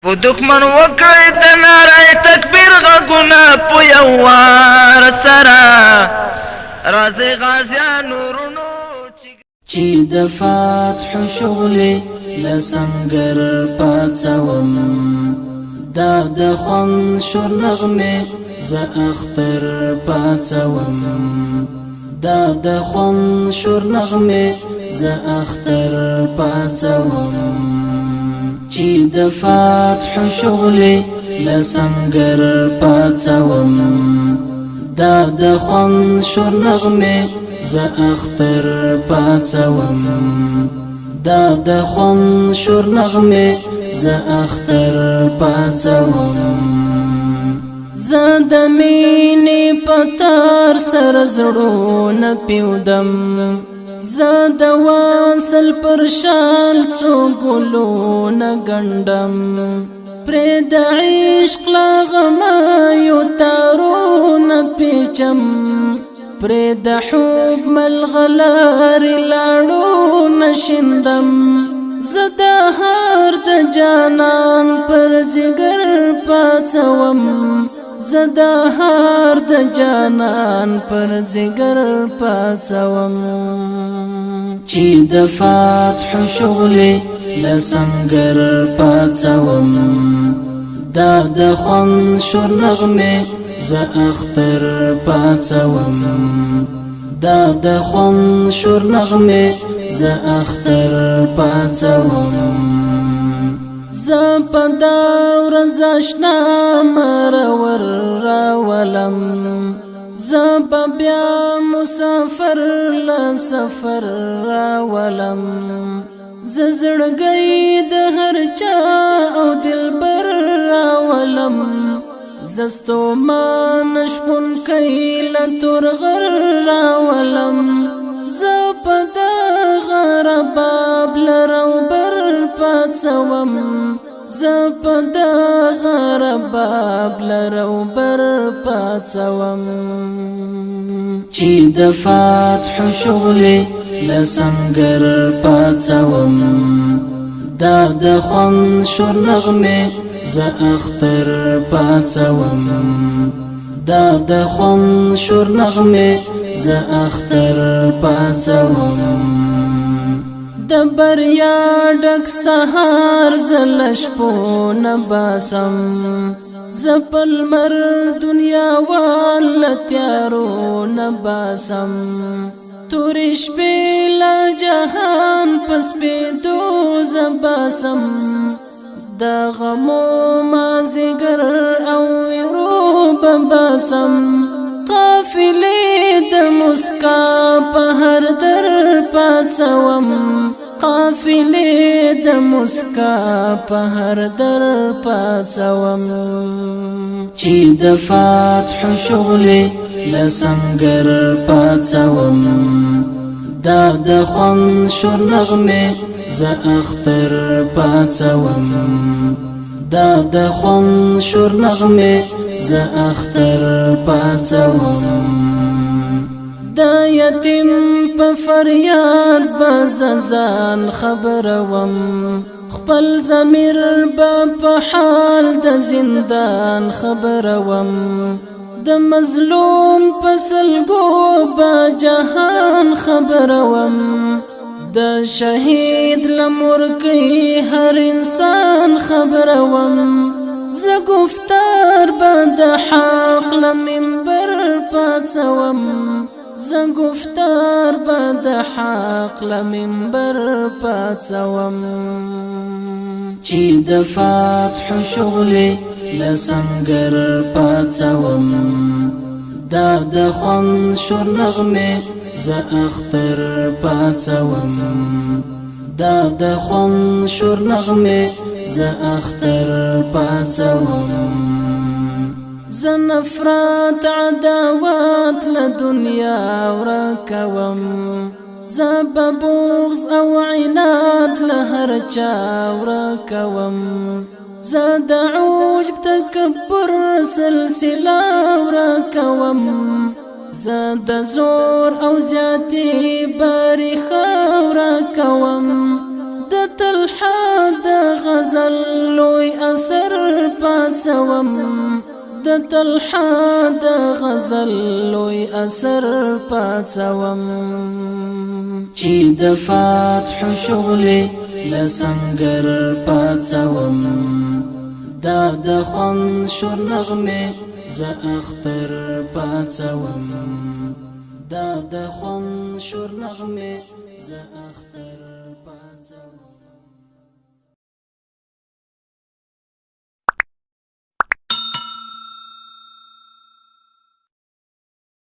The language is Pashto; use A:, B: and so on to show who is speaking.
A: په دښمن وکړې د ناره تکبیر غږونه په یو وار سره راځي غازیانو ورونو
B: چې د فتح شغلې له سنګر پاڅوم دا د خوند شور نغمې زه اختر پاڅوم دا د خوند شور نغمې زه اختر پاڅوم چې د فتح شغلې له سنګر پاڅوم دا د خوند شور نغمې زه اختر پاڅوم دا د خوند شور نغمې زه اختر پاڅوم زه د مینې په تار سره زړونه پیودم زه د واصل پر شال څو ګلونه ګنډم پرې د عشق لغمایو تارونه پیچم پرې د حب ملغلارې لاړونه شیندم زه د هر د جانان پر ځیګر پاڅوم زه د هر د جانان پر ځیګر پاڅوم چې د فتح شغلې له سنګر پاڅوم دا د خوند شور نغمې زه اختر پاڅوم دا د خوند شور نغمې زه اختر پاڅوم زه په دا ورځ اشنا مرور راولم زه به بیا مسافر له سفر راولم زه زړګی د هر چا او دلبر راولم زستو مان شپون کایل تورغر راولم زپد غرباب لروبر پاتسوم زپد غرباب لروبر پاتسوم چې د فتح شغلې لسنګر پاتسوم دا د خوند شور نغمې زه اختر پاڅوم دا د خوند شور نغمې زه اختر پاڅوم د بریا ډک سهار زه شپو نه باسم زه په لمر دنیا وال تیارو نه باسم تورې شپې له جهان په سپېدو زه باسم دا غمو مازیګر او ویرو بباسم قافلې د مسکا په هر در پاڅوم قافلې د مسکا په هر در پاڅوم چې د فتح شغلې لسنګر پاڅوم دا د خوند شور نغمې زه اختر پاڅوم دا د خوند شور نغمې زه اختر پاڅوم د یتیم په فریاد به ځان خبروم خپل ضمیر به په حال د زندان خبروم د مظلوم په سلګو به جهان خبروم د شهید لمرګي هر انسان خبروم زه گفتار به د حق لمنبر پاڅوم زه گفتار به د حق لمنبر پاڅوم چې د فتح شغلې لسنګر پاڅوم دا د خوند شور نغمې زه اختر پاڅوم دا د خوند شور نغمې زه اختر پاڅوم زه نفرت عداوت له دنیا ورکوم زه به بغض او عناد له هر چا ورکوم زه د عجب تکبر سلسله ورکوم زه د زور او زیاتی باری خورا کوم د طلحه د غزل لوی اثر پاتوم د طلحه د غزل لوی اثر پاتوم چې د فتح شغل لسنگر پاتوم دا د خون شور نغمه ز اختر پاتوم دا د خون شور نغمه ز اختر پاتوم